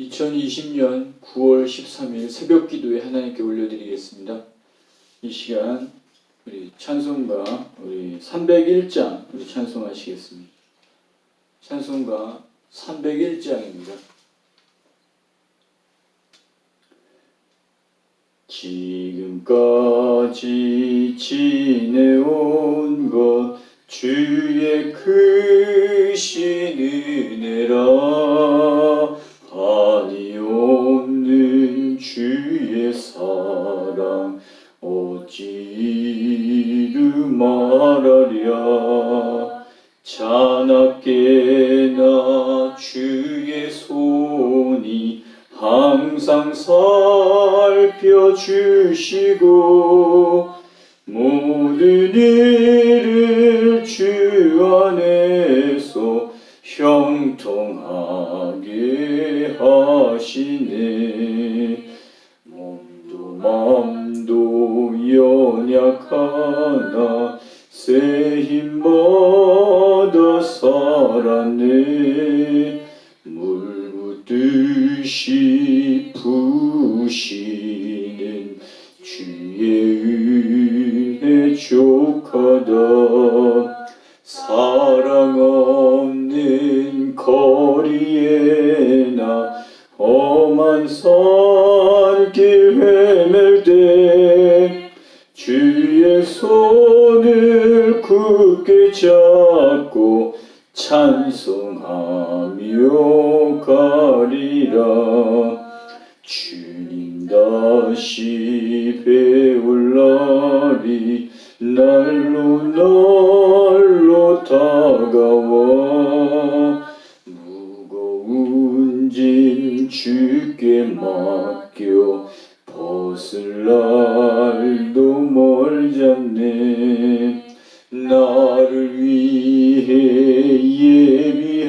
2020년 9월 13일 새벽 기도에 하나님께 올려드리겠습니다. 이 시간 우리 찬송가 우리 301장 우리 찬송하시겠습니다. 찬송가 301장입니다. 지금까지 지내온 것 주의 크신 은혜라. 한이 없는 주의 사랑 어찌 이루말하랴. 자나깨나 주의 손이 항상 살펴주시고 모든 일을 주 안에서 형통하게 하시네. 몸도 맘도 연약하나 새 힘받아 살았네. 물 붓듯이 부으시는 주의 은혜 족하다. 사랑 없는 거리에 나 험한 산길 헤맬 때 주의 손을 굳게 잡고 찬송하며 가리라. 주님 다시 배울 날이 날로 날로 다가와. 무거운 짐 주께 맡겨 벗을 날도 멀잖네. 나를 위해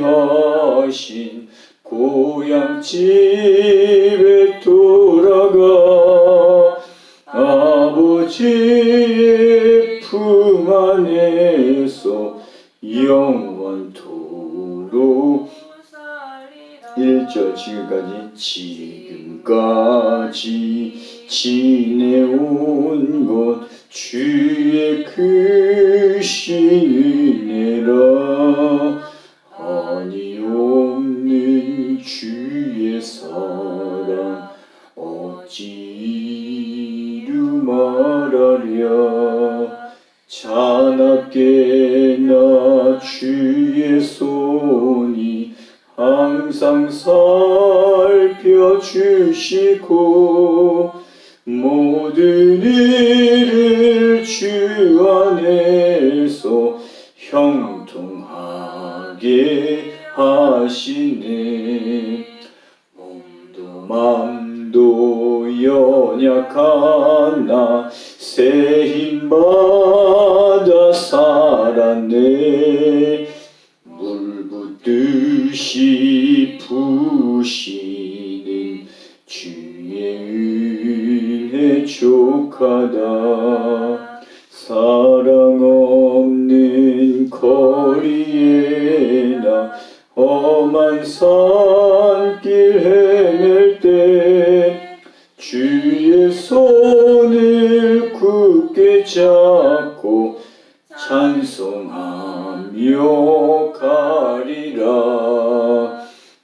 예비하신 고향집에 돌아가 아버지의 품 안에서 영원토록 1절 지금까지 지내온 것 주의 크신 은혜라. 한이 없는 주의 사랑 어찌 이루말하랴. 자나깨나 주의 손이 항상 살펴주시고 모든 일을 주 안에서 형통하게 하시네. 몸도 맘도 연약하나 새 힘받아 살았네. 물 붓듯이 부으시는 주의 은혜 족하다. 사랑 없는 거리에 나 험한 산길 헤맬 때 주의 손을 굳게 잡고 찬송하며 가리라.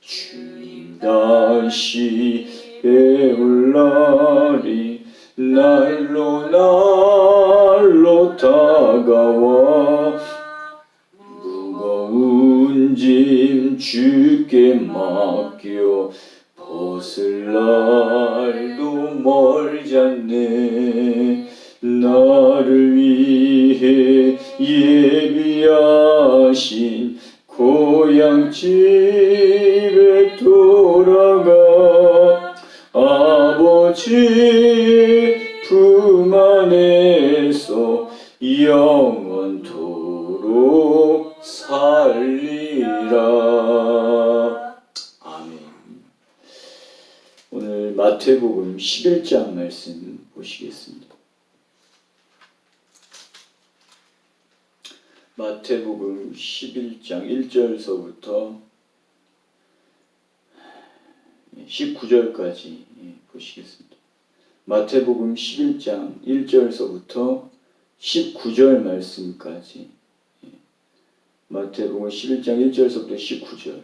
주님 다시 배울 날이 날로 날로 다가와. 무거운 짐 주께 맡겨 벗을 날도 멀잖네. 나를 위해 예비하신 고향집에 돌아가 아버지의 품 안에서 영원토록 살리라. 아멘. 오늘 마태복음 11장 말씀 보시겠습니다. 마태복음 11장 1절서부터 19절까지 보시겠습니다. 마태복음 11장 1절서부터 19절 말씀까지, 마태복음 11장 1절서부터 19절,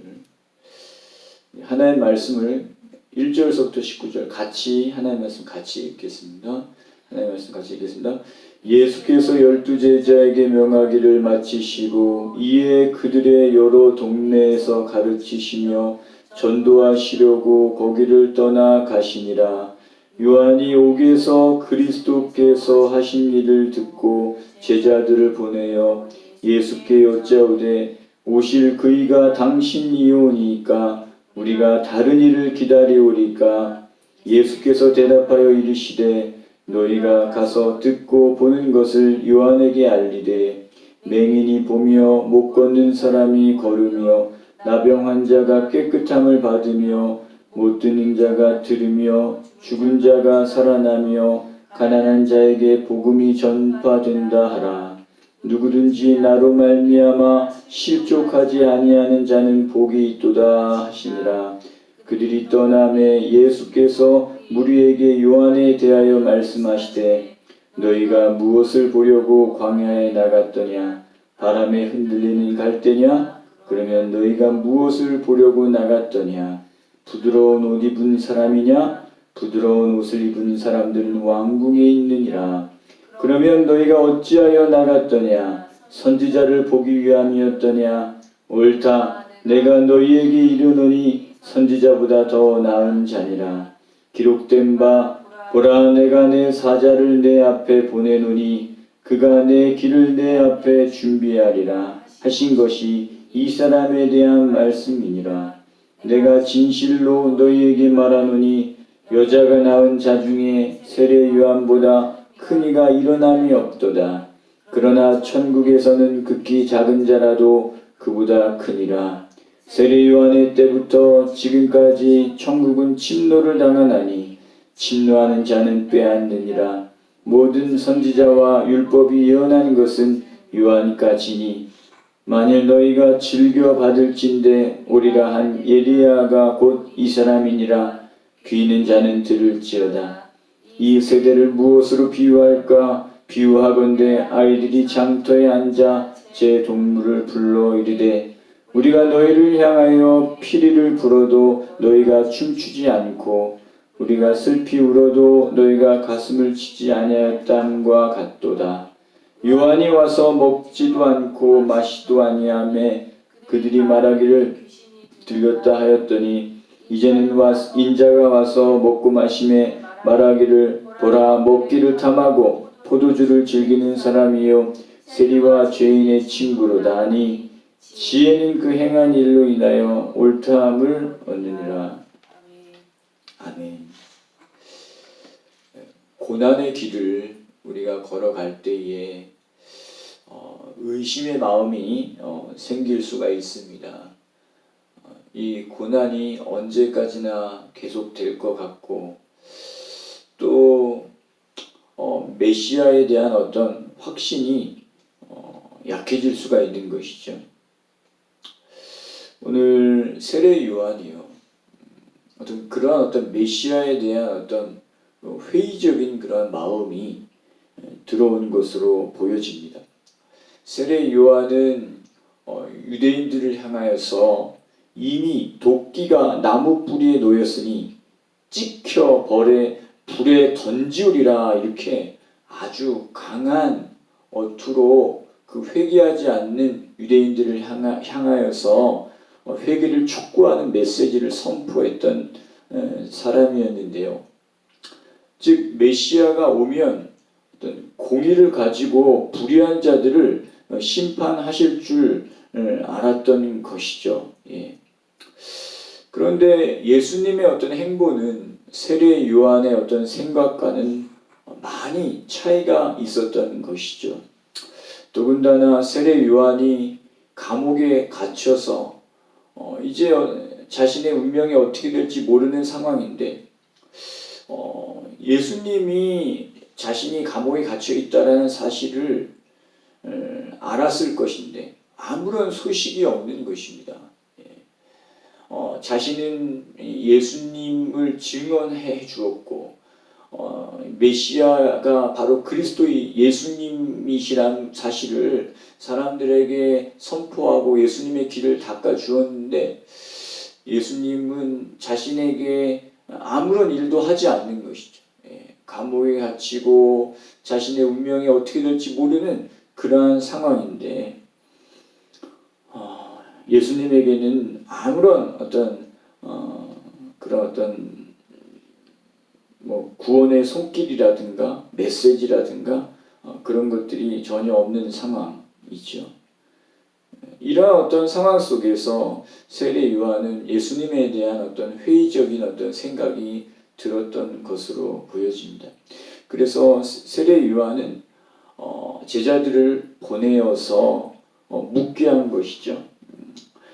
하나의 말씀을 1절서부터 19절 같이, 하나의 말씀 같이 읽겠습니다. 하나의 말씀 같이 읽겠습니다. 예수께서 12제자에게 명하기를 마치시고 이에 그들의 여러 동네에서 가르치시며 전도하시려고 거기를 떠나 가시니라. 요한이 옥에서 그리스도께서 하신 일을 듣고 제자들을 보내어 예수께 여짜오되 오실 그이가 당신이오니까 우리가 다른 일을 기다리오리까? 예수께서 대답하여 이르시되 너희가 가서 듣고 보는 것을 요한에게 알리되 맹인이 보며 못 걷는 사람이 걸으며 나병 환자가 깨끗함을 받으며 못 듣는 자가 들으며 죽은 자가 살아나며 가난한 자에게 복음이 전파된다 하라. 누구든지 나로 말미암아 실족하지 아니하는 자는 복이 있도다 하시니라. 그들이 떠나매 예수께서 무리에게 요한에 대하여 말씀하시되 너희가 무엇을 보려고 광야에 나갔더냐? 바람에 흔들리는 갈대냐? 그러면 너희가 무엇을 보려고 나갔더냐? 부드러운 옷 입은 사람이냐? 부드러운 옷을 입은 사람들은 왕궁에 있느니라. 그러면 너희가 어찌하여 나갔더냐? 선지자를 보기 위함이었더냐? 옳다. 내가 너희에게 이르노니 선지자보다 더 나은 자니라. 기록된 바 보라 내가 내 사자를 내 앞에 보내노니 그가 내 길을 내 앞에 준비하리라 하신 것이 이 사람에 대한 말씀이니라. 내가 진실로 너희에게 말하노니 여자가 낳은 자 중에 세례 요한보다 큰 이가 일어남이 없도다. 그러나 천국에서는 극히 작은 자라도 그보다 크니라. 세례 요한의 때부터 지금까지 천국은 침노를 당하나니 침노하는 자는 빼앗느니라. 모든 선지자와 율법이 예언한 것은 요한까지니 만일 너희가 즐겨 받을진대 오리라 한 예리야가 곧 이 사람이니라. 귀 있는 자는 들을지어다. 이 세대를 무엇으로 비유할까? 비유하건대 아이들이 장터에 앉아 제 동물을 불러 이르되 우리가 너희를 향하여 피리를 불어도 너희가 춤추지 않고 우리가 슬피 울어도 너희가 가슴을 치지 아니하였담과 같도다. 요한이 와서 먹지도 않고 마시도 아니하매 그들이 말하기를 들렸다 하였더니 이제는 인자가 와서 먹고 마심에 말하기를 보라 먹기를 탐하고 포도주를 즐기는 사람이요 세리와 죄인의 친구로다 하니 지혜는 그 행한 일로 인하여 옳다함을 얻느니라. 아멘. 고난의 길을 우리가 걸어갈 때에 의심의 마음이 생길 수가 있습니다. 이 고난이 언제까지나 계속될 것 같고 또 메시아에 대한 어떤 확신이 약해질 수가 있는 것이죠. 오늘 세례 요한이요, 그러한 메시아에 대한 어떤 회의적인 그런 마음이 들어온 것으로 보여집니다. 세례 요한은 유대인들을 향하여서 이미 도끼가 나무 뿌리에 놓였으니 찍혀 불에 던지우리라 이렇게 아주 강한 어투로 그 회개하지 않는 유대인들을 향하여서 회개를 촉구하는 메시지를 선포했던 사람이었는데요. 즉 메시아가 오면 어떤 공의를 가지고 불의한 자들을 심판하실 줄 알았던 것이죠. 예. 그런데 예수님의 어떤 행보는 세례 요한의 어떤 생각과는 많이 차이가 있었던 것이죠. 더군다나 세례 요한이 감옥에 갇혀서 이제 자신의 운명이 어떻게 될지 모르는 상황인데 예수님이 자신이 감옥에 갇혀 있다라는 사실을 알았을 것인데 아무런 소식이 없는 것입니다. 자신은 예수님을 증언해 주었고 메시아가 바로 그리스도의 예수님이시란 사실을 사람들에게 선포하고 예수님의 길을 닦아 주었는데 예수님은 자신에게 아무런 일도 하지 않는 것이죠. 감옥에 갇히고 자신의 운명이 어떻게 될지 모르는 그러한 상황인데 예수님에게는 아무런 그런 구원의 손길이라든가 메시지라든가 그런 것들이 전혀 없는 상황이죠. 이러한 상황 속에서 세례 요한은 예수님에 대한 회의적인 생각이 들었던 것으로 보여집니다. 그래서 세례 요한은 제자들을 보내어서 묻게 한 것이죠.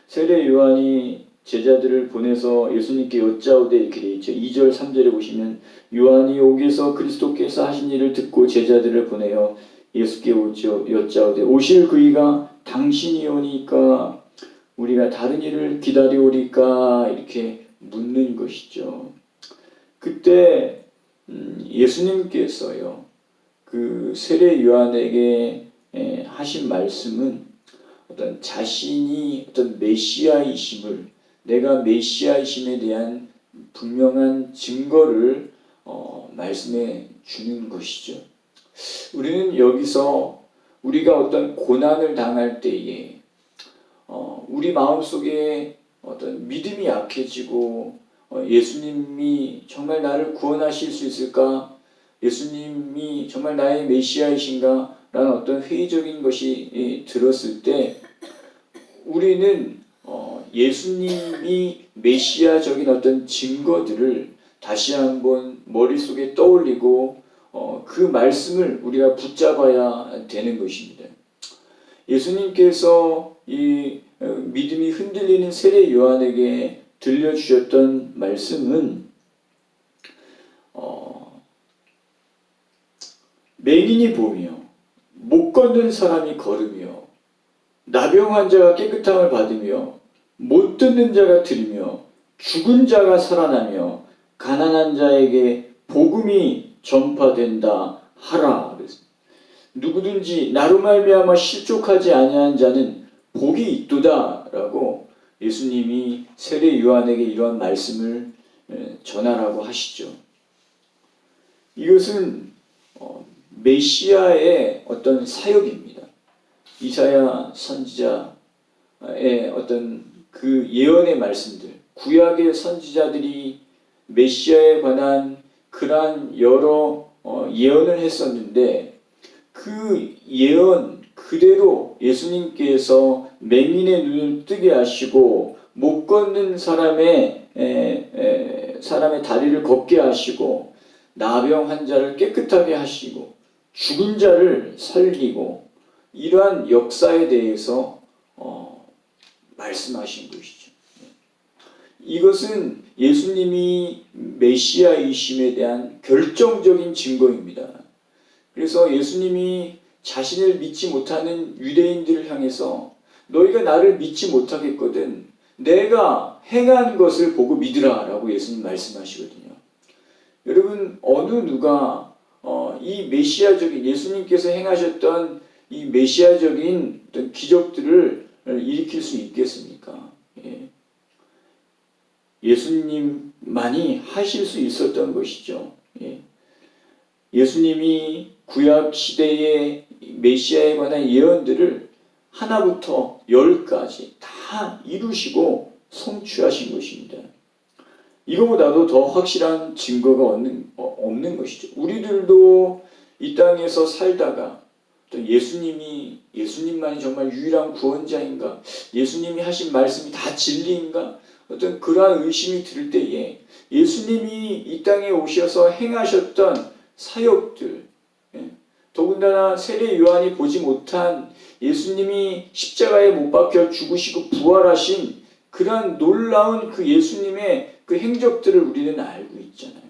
세례 요한이 제자들을 보내서 예수님께 여짜오되 이렇게 되어 있죠. 2절 3절에 보시면 요한이 옥에서 그리스도께서 하신 일을 듣고 제자들을 보내어 예수께 여짜오되 오실 그이가 당신이오니까 우리가 다른 일을 기다려오리까 이렇게 묻는 것이죠. 그때 예수님께서요 그 세례 요한에게 하신 말씀은 자신이 메시아이심을 내가 메시아이심에 대한 분명한 증거를 말씀해 주는 것이죠. 우리는 여기서 우리가 고난을 당할 때에 우리 마음속에 믿음이 약해지고 예수님이 정말 나를 구원하실 수 있을까? 예수님이 정말 나의 메시아이신가? 라는 회의적인 것이 들었을 때 우리는 예수님이 메시아적인 증거들을 다시 한번 머릿속에 떠올리고 그 말씀을 우리가 붙잡아야 되는 것입니다. 예수님께서 이 믿음이 흔들리는 세례 요한에게 들려주셨던 말씀은 맹인이 보며 못 걷는 사람이 걸으며 나병 환자가 깨끗함을 받으며 못 듣는 자가 들으며 죽은 자가 살아나며 가난한 자에게 복음이 전파된다 하라. 누구든지 나로 말미암아 실족하지 아니한 자는 복이 있도다라고 예수님이 세례 요한에게 이러한 말씀을 전하라고 하시죠. 이것은 메시아의 사역입니다. 이사야 선지자의 그 예언의 말씀들, 구약의 선지자들이 메시아에 관한 그러한 여러 예언을 했었는데 그 예언 그대로 예수님께서 맹인의 눈을 뜨게 하시고 못 걷는 사람의 다리를 걷게 하시고 나병 환자를 깨끗하게 하시고 죽은 자를 살리고 이러한 역사에 대해서 말씀하신 것이죠. 이것은 예수님이 메시아이심에 대한 결정적인 증거입니다. 그래서 예수님이 자신을 믿지 못하는 유대인들을 향해서 너희가 나를 믿지 못하겠거든 내가 행한 것을 보고 믿으라 라고 예수님 말씀하시거든요. 여러분 어느 누가 이 메시아적인 예수님께서 행하셨던 이 메시아적인 어떤 기적들을 일으킬 수 있겠습니까? 예수님만이 하실 수 있었던 것이죠. 예수님이 구약 시대의 메시아에 관한 예언들을 하나부터 10까지 다 이루시고 성취하신 것입니다. 이거보다도 더 확실한 증거가 없는 것이죠. 우리들도 이 땅에서 살다가 또 예수님만이 정말 유일한 구원자인가? 예수님이 하신 말씀이 다 진리인가? 그러한 의심이 들 때에 예수님이 이 땅에 오셔서 행하셨던 사역들, 더군다나 세례 요한이 보지 못한 예수님이 십자가에 못 박혀 죽으시고 부활하신 그러한 놀라운 그 예수님의 그 행적들을 우리는 알고 있잖아요.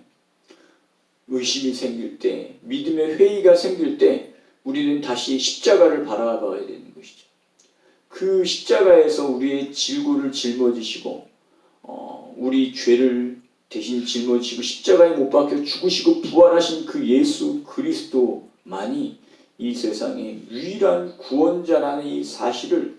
의심이 생길 때, 믿음의 회의가 생길 때 우리는 다시 십자가를 바라봐야 되는 것이죠. 그 십자가에서 우리의 질고를 짊어지시고 우리 죄를 대신 짊어지고 십자가에 못 박혀 죽으시고 부활하신 그 예수 그리스도만이 이 세상의 유일한 구원자라는 이 사실을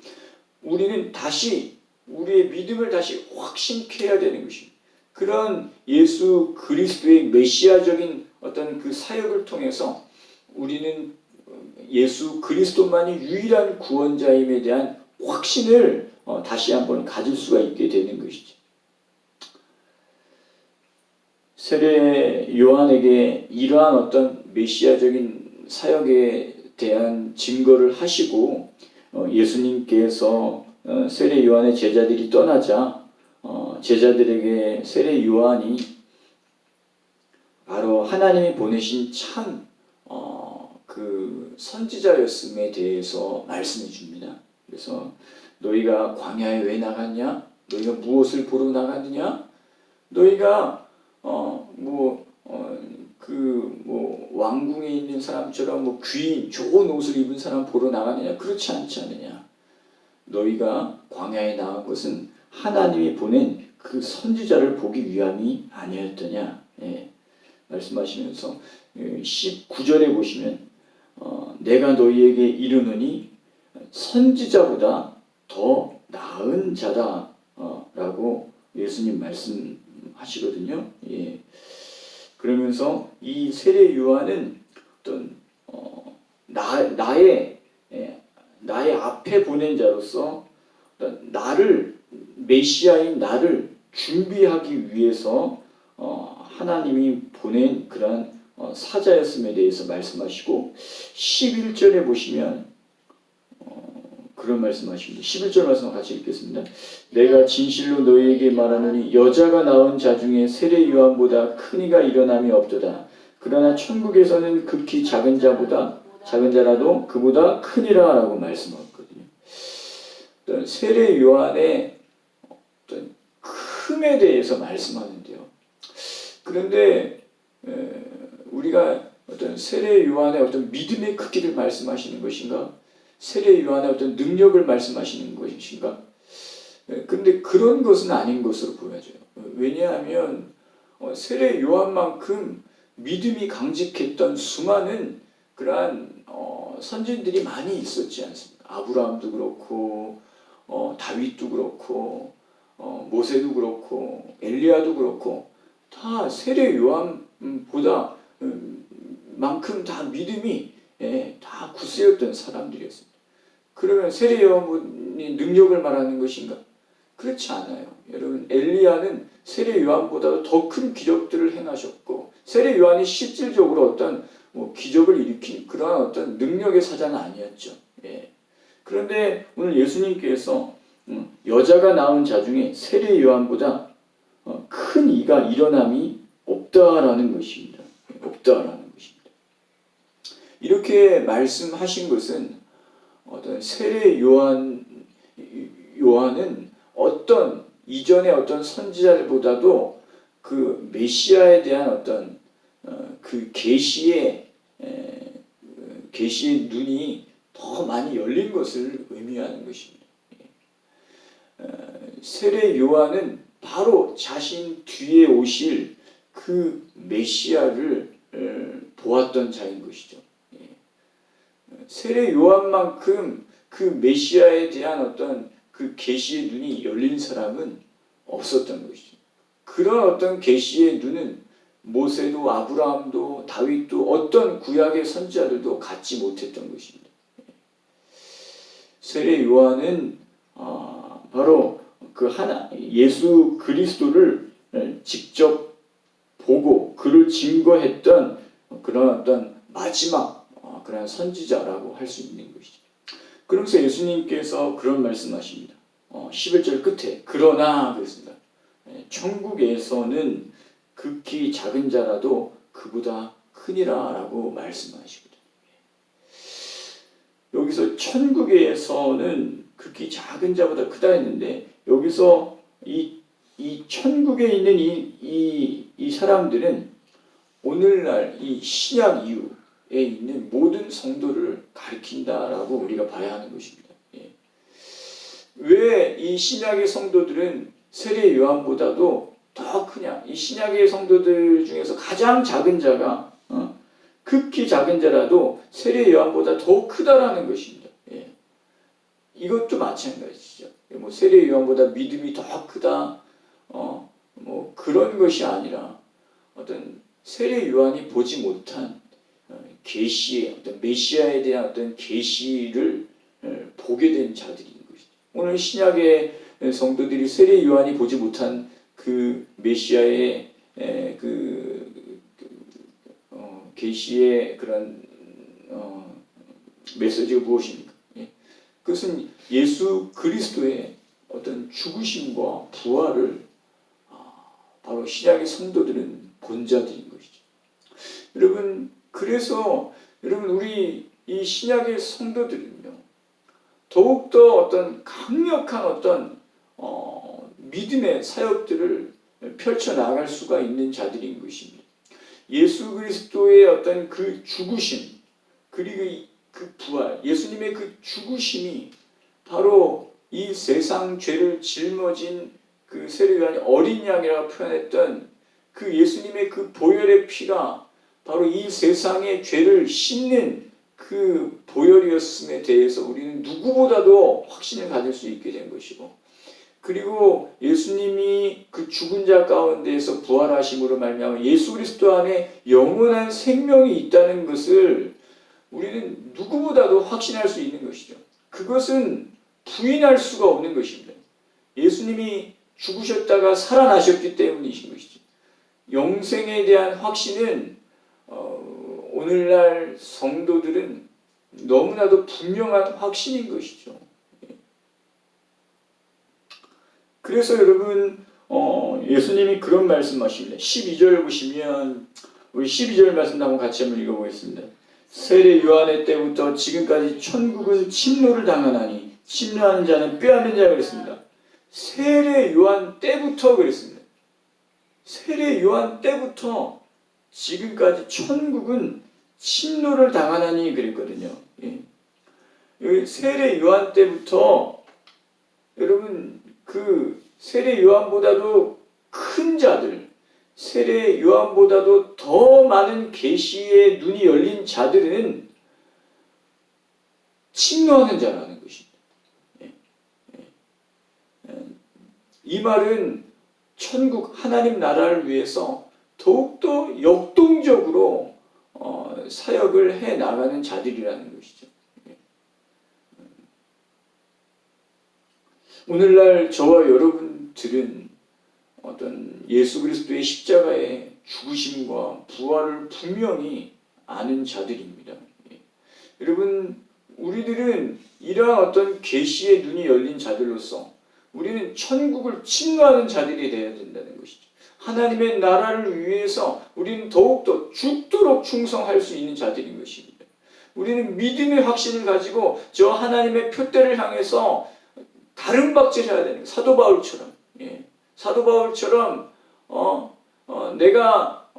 우리는 다시 우리의 믿음을 다시 확신케 해야 되는 것입니다. 그런 예수 그리스도의 메시아적인 어떤 그 사역을 통해서 우리는 예수 그리스도만이 유일한 구원자임에 대한 확신을 다시 한번 가질 수가 있게 되는 것이죠. 세례 요한에게 이러한 어떤 메시아적인 사역에 대한 증거를 하시고 예수님께서 세례 요한의 제자들이 떠나자 제자들에게 세례 요한이 바로 하나님이 보내신 참 그 선지자였음에 대해서 말씀해 줍니다. 그래서 너희가 광야에 왜 나갔냐? 너희가 무엇을 보러 나갔느냐? 너희가 왕궁에 있는 사람처럼 귀인 좋은 옷을 입은 사람 보러 나가느냐? 그렇지 않지 않느냐? 너희가 광야에 나간 것은 하나님이 보낸 그 선지자를 보기 위함이 아니었더냐? 말씀하시면서 19절에 보시면 내가 너희에게 이르노니 선지자보다 더 나은 자다 라고 예수님 말씀하시거든요. 그러면서 이 세례 요한은 어떤 나의 앞에 보낸 자로서 나를 메시아인 나를 준비하기 위해서 하나님이 보낸 그러한 사자였음에 대해서 말씀하시고 11절에 보시면 그런 말씀하십니다. 11절 말씀 같이 읽겠습니다. 내가 진실로 너희에게 말하노니 여자가 낳은 자 중에 세례 요한보다 큰 이가 일어남이 없도다. 그러나 천국에서는 극히 작은 자라도 그보다 크니라 라고 말씀하거든요. 세례 요한의 어떤 큼에 대해서 말씀하는데요. 그런데 우리가 어떤 세례 요한의 어떤 믿음의 크기를 말씀하시는 것인가? 세례 요한의 어떤 능력을 말씀하시는 것인가? 그런데 그런 것은 아닌 것으로 보여져요. 왜냐하면 세례 요한만큼 믿음이 강직했던 수많은 그러한 선진들이 많이 있었지 않습니까? 아브라함도 그렇고 다윗도 그렇고 모세도 그렇고 엘리야도 그렇고 다 세례 요한보다 만큼 다 믿음이 다 굳세였던 사람들이었습니다. 그러면 세례 요한이 능력을 말하는 것인가? 그렇지 않아요. 여러분 엘리야는 세례 요한보다도 더 큰 기적들을 행하셨고 세례 요한이 실질적으로 어떤 기적을 일으킨 그러한 어떤 능력의 사자는 아니었죠. 그런데 오늘 예수님께서 여자가 낳은 자 중에 세례 요한보다 큰 이가 일어남이 없다라는 것입니다. 없다라는 것입니다. 이렇게 말씀하신 것은 어떤 세례 요한은 어떤 이전의 어떤 선지자들보다도 그 메시아에 대한 어떤 그 계시의 눈이 더 많이 열린 것을 의미하는 것입니다. 세례 요한은 바로 자신 뒤에 오실 그 메시아를 보았던 자인 것이죠. 세례 요한만큼 그 메시아에 대한 어떤 그 계시의 눈이 열린 사람은 없었던 것이죠. 그런 어떤 계시의 눈은 모세도 아브라함도 다윗도 어떤 구약의 선지자들도 갖지 못했던 것입니다. 세례 요한은 바로 그 예수 그리스도를 직접 보고 그를 증거했던 그런 어떤 마지막 그런 선지자라고 할 수 있는 것이죠. 그러면서 예수님께서 그런 말씀하십니다. 11절 끝에 그러나 그랬습니다. 천국에서는 극히 작은 자라도 그보다 크니라 라고 말씀하시거든요. 여기서 천국에서는 극히 작은 자보다 크다 했는데 여기서 이 천국에 있는 이 사람들은 오늘날 이 신약 이후에 있는 모든 성도를 가리킨다라고 우리가 봐야 하는 것입니다. 왜 이 신약의 성도들은 세례 요한보다도 더 크냐? 이 신약의 성도들 중에서 가장 작은 자가 극히 작은 자라도 세례 요한보다 더 크다라는 것입니다. 예. 이것도 마찬가지죠. 뭐 세례 요한보다 믿음이 더 크다, 뭐 그런 것이 아니라 어떤 세례 요한이 보지 못한 계시의 어떤 메시아에 대한 어떤 계시를 보게 된 자들인 것이죠. 오늘 신약의 성도들이 세례 요한이 보지 못한 그 메시아의 계시의 그런 메시지가 무엇입니까? 예. 그것은 예수 그리스도의 어떤 죽으심과 부활을 바로 신약의 성도들은 본 자들인 것이죠. 여러분, 그래서 여러분 우리 이 신약의 성도들은요, 더욱더 어떤 강력한 어떤 믿음의 사역들을 펼쳐 나갈 수가 있는 자들인 것입니다. 예수 그리스도의 어떤 그 죽으심, 그리고 그 부활, 예수님의 그 죽으심이 바로 이 세상 죄를 짊어진 그 세례 요한이 어린 양이라고 표현했던 그 예수님의 그 보혈의 피가 바로 이 세상의 죄를 씻는 그 보혈이었음에 대해서 우리는 누구보다도 확신을 가질 수 있게 된 것이고, 그리고 예수님이 그 죽은 자 가운데에서 부활하심으로 말미암아 예수 그리스도 안에 영원한 생명이 있다는 것을 우리는 누구보다도 확신할 수 있는 것이죠. 그것은 부인할 수가 없는 것입니다. 예수님이 죽으셨다가 살아나셨기 때문이신 것이죠. 영생에 대한 확신은 오늘날 성도들은 너무나도 분명한 확신인 것이죠. 그래서 여러분 예수님이 그런 말씀하십니다. 12절 보시면 우리 12절 말씀 한번 같이 한번 읽어보겠습니다. 세례 요한의 때부터 지금까지 천국은 침노를 당하나니 침노하는 자는 꾀하는 자가 그랬습니다. 세례 요한 때부터 그랬습니다. 세례 요한 때부터 지금까지 천국은 침노를 당하나니 그랬거든요. 예. 세례 요한 때부터 여러분 그 세례 요한보다도 큰 자들, 세례 요한보다도 더 많은 계시의 눈이 열린 자들은 침노하는 자라는 것입니다. 이 말은 천국 하나님 나라를 위해서 더욱더 역동적으로 사역을 해 나가는 자들이라는 것이죠. 오늘날 저와 여러분들은 어떤 예수 그리스도의 십자가의 죽으심과 부활을 분명히 아는 자들입니다. 여러분, 우리들은 이러한 어떤 계시의 눈이 열린 자들로서 우리는 천국을 침노하는 자들이 되어야 된다는 것이죠. 하나님의 나라를 위해서 우리는 더욱더 죽도록 충성할 수 있는 자들인 것입니다. 우리는 믿음의 확신을 가지고 저 하나님의 표대를 향해서 다른 박질해야 되는 사도 바울처럼, 사도 바울처럼 내가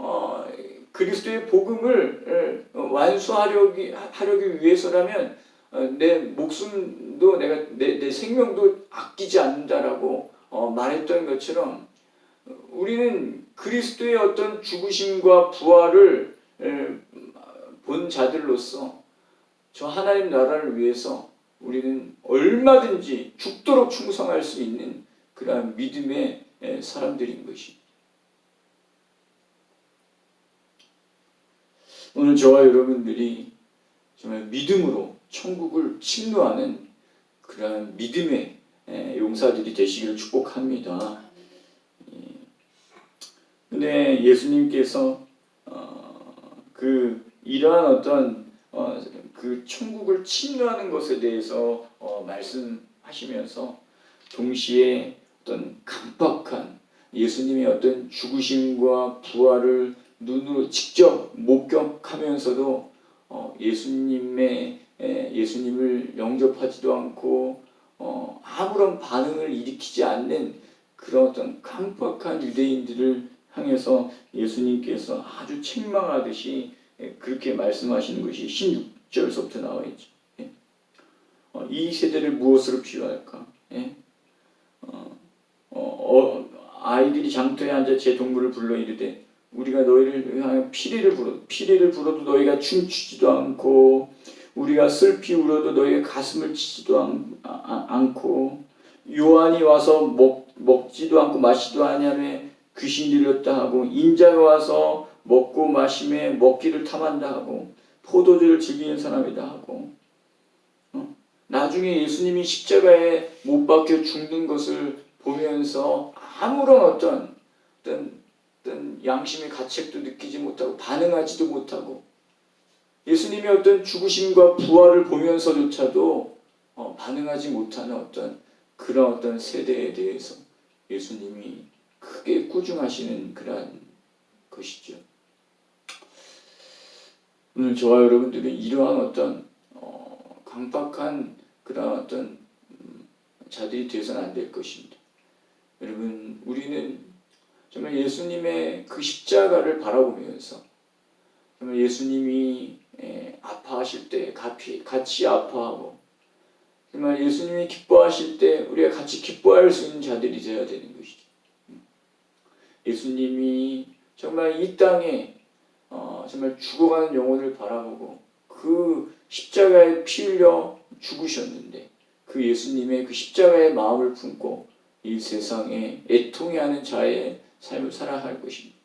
그리스도의 복음을 완수하려기 위해서라면 내 목숨도 내 생명도 아끼지 않는다라고 말했던 것처럼 우리는 그리스도의 어떤 죽으심과 부활을 본 자들로서 저 하나님 나라를 위해서 우리는 얼마든지 죽도록 충성할 수 있는 그러한 믿음의 사람들인 것입니다. 오늘 저와 여러분들이 정말 믿음으로 천국을 침노하는 그러한 믿음의 용사들이 되시기를 축복합니다. 근데 예수님께서 이러한 어떤 그 천국을 침노하는 것에 대해서 말씀하시면서 동시에 어떤 감박한 예수님의 어떤 죽으심과 부활을 눈으로 직접 목격하면서도 예수님을 영접하지도 않고 아무런 반응을 일으키지 않는 그런 어떤 강박한 유대인들을 향해서 예수님께서 아주 책망하듯이 그렇게 말씀하시는 것이 16절서부터 나와 있죠. 이 세대를 무엇으로 비유할까? 아이들이 장터에 앉아 제 동물을 불러 이르되 우리가 너희를 향하여 피리를 불어도 너희가 춤추지도 않고 우리가 슬피 울어도 너희가 가슴을 치지도 않고 요한이 와서 먹지도 않고 마시지도 아니하며 귀신 들렸다 하고 인자가 와서 먹고 마심에 먹기를 탐한다 하고 포도주를 즐기는 사람이다 하고 나중에 예수님이 십자가에 못 박혀 죽는 것을 보면서 아무런 어떤 양심의 가책도 느끼지 못하고 반응하지도 못하고 예수님의 어떤 죽으심과 부활을 보면서조차도 반응하지 못하는 그런 어떤 세대에 대해서 예수님이 크게 꾸중하시는 그러한 것이죠. 오늘 저와 여러분들은 이러한 어떤 강박한 그런 어떤 자들이 되어서는 안 될 것입니다. 여러분, 우리는 정말 예수님의 그 십자가를 바라보면서 정말 예수님이 아파하실 때 같이 아파하고 정말 예수님이 기뻐하실 때 우리가 같이 기뻐할 수 있는 자들이 되어야 되는 것이죠. 예수님이 정말 이 땅에 정말 죽어가는 영혼을 바라보고 그 십자가에 피 흘려 죽으셨는데 그 예수님의 그 십자가의 마음을 품고 이 세상에 애통해하는 자의 삶을 살아갈 것입니다.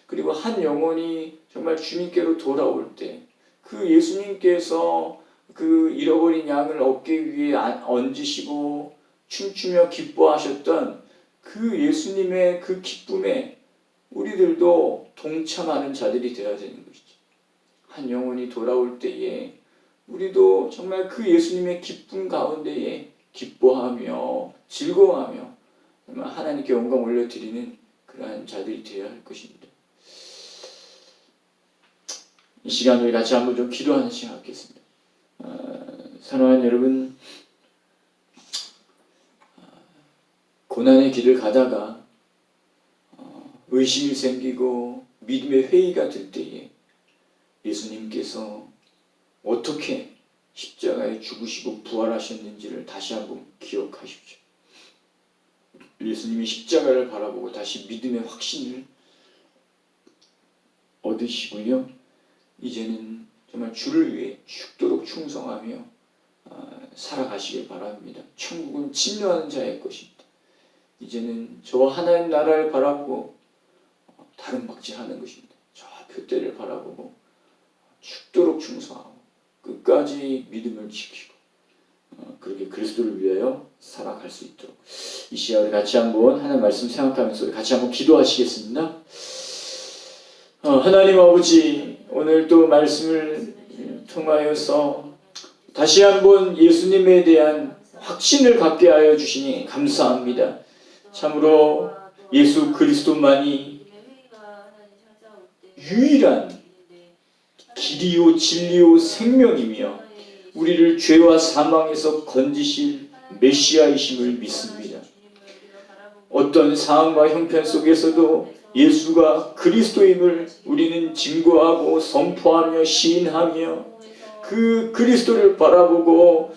그리고 한 영혼이 정말 주님께로 돌아올 때 그 예수님께서 그 잃어버린 양을 얻기 위해 얹으시고 춤추며 기뻐하셨던 그 예수님의 그 기쁨에 우리들도 동참하는 자들이 되어야 되는 것이죠. 한 영혼이 돌아올 때에 우리도 정말 그 예수님의 기쁨 가운데에 기뻐하며 즐거워하며 정말 하나님께 영광 올려드리는 그러한 자들이 되어야 할 것입니다. 이 시간 우리 같이 한번 좀 기도하는 시간 갖겠습니다. 사랑하는 여러분, 고난의 길을 가다가 의심이 생기고 믿음의 회의가 될 때에 예수님께서 어떻게 십자가에 죽으시고 부활하셨는지를 다시 한번 기억하십시오. 예수님이 십자가를 바라보고 다시 믿음의 확신을 얻으시고요. 이제는 정말 주를 위해 죽도록 충성하며 살아가시길 바랍니다. 천국은 침노하는 자의 것입니다. 이제는 저 하나님 나라를 바라보고 다른 박질하는 것입니다. 저 표대를 바라보고 죽도록 충성하고 끝까지 믿음을 지키고 그렇게 그리스도를 위하여 살아갈 수 있도록 이 시간에 같이 한번 하나님 말씀 생각하면서 같이 한번 기도하시겠습니다. 하나님 아버지, 오늘 또 말씀을 통하여서 다시 한번 예수님에 대한 확신을 갖게 하여 주시니 감사합니다. 참으로 예수 그리스도만이 유일한 길이요 진리요 생명이며 우리를 죄와 사망에서 건지실 메시아이심을 믿습니다. 어떤 상황과 형편 속에서도 예수가 그리스도임을 우리는 증거하고 선포하며 시인하며 그 그리스도를 바라보고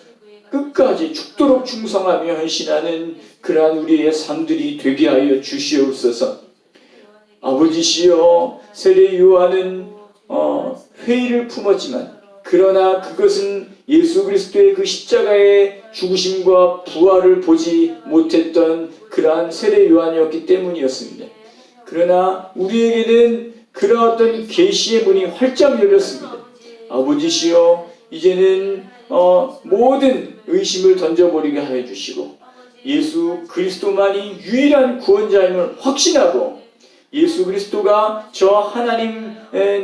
끝까지 죽도록 충성하며 헌신하는 그러한 우리의 삶들이 되게 하여 주시옵소서. 아버지시여, 세례 요한은 회의를 품었지만 그러나 그것은 예수 그리스도의 그 십자가의 죽으심과 부활을 보지 못했던 그러한 세례 요한이었기 때문이었습니다. 그러나 우리에게는 그런 어떤 계시의 문이 활짝 열렸습니다. 아버지시여, 이제는 모든 의심을 던져버리게 하여 주시고 예수 그리스도만이 유일한 구원자임을 확신하고 예수 그리스도가 저 하나님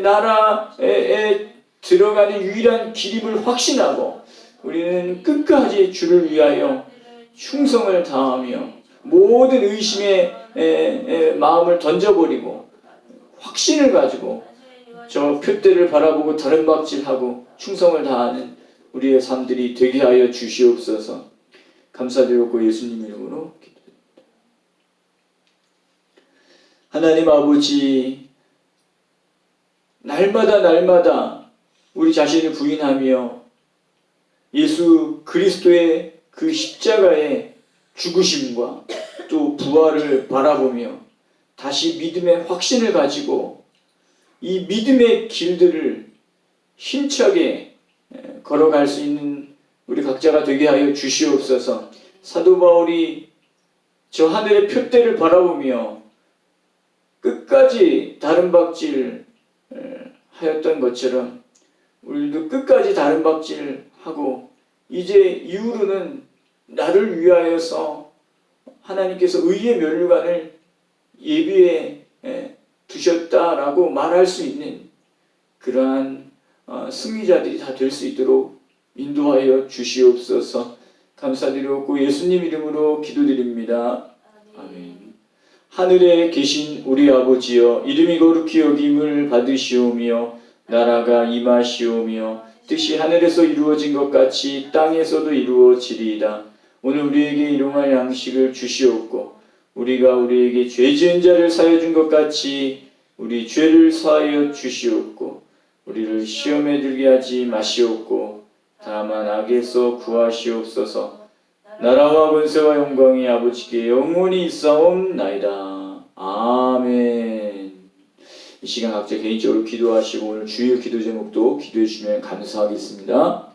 나라에 들어가는 유일한 길임을 확신하고 우리는 끝까지 주를 위하여 충성을 다하며 모든 의심의 마음을 던져버리고 확신을 가지고 저 표대를 바라보고 다른 박질하고 충성을 다하는 우리의 삶들이 되게 하여 주시옵소서. 감사드렸고 예수님 이름으로 기도드립니다. 하나님 아버지, 날마다 우리 자신을 부인하며 예수 그리스도의 그 십자가의 죽으심과 또 부활 부활을 바라보며 다시 믿음의 확신을 가지고 이 믿음의 길들을 힘차게 걸어갈 수 있는 우리 각자가 되게 하여 주시옵소서. 사도 바울이 저 하늘의 표대를 바라보며 끝까지 다름박질 하였던 것처럼 우리도 끝까지 다름박질하고 이제 이후로는 나를 위하여서 하나님께서 의의 면류관을 예비해 두셨다라고 말할 수 있는 그러한 승리자들이 다 될 수 있도록 인도하여 주시옵소서. 감사드리옵고 예수님 이름으로 기도드립니다. 아멘. 하늘에 계신 우리 아버지여, 이름이 거룩히 여김을 받으시오며 나라가 임하시오며 뜻이 하늘에서 이루어진 것 같이 땅에서도 이루어지리이다. 오늘 우리에게 일용할 양식을 주시옵고 우리가 우리에게 죄 지은 자를 사하여 준 것 같이 우리 죄를 사하여 주시옵고 우리를 시험에 들게 하지 마시옵고 다만 악에서 구하시옵소서. 나라와 권세와 영광이 아버지께 영원히 있사옵나이다. 아멘. 이 시간 각자 개인적으로 기도하시고 오늘 주일 기도 제목도 기도해 주시면 감사하겠습니다.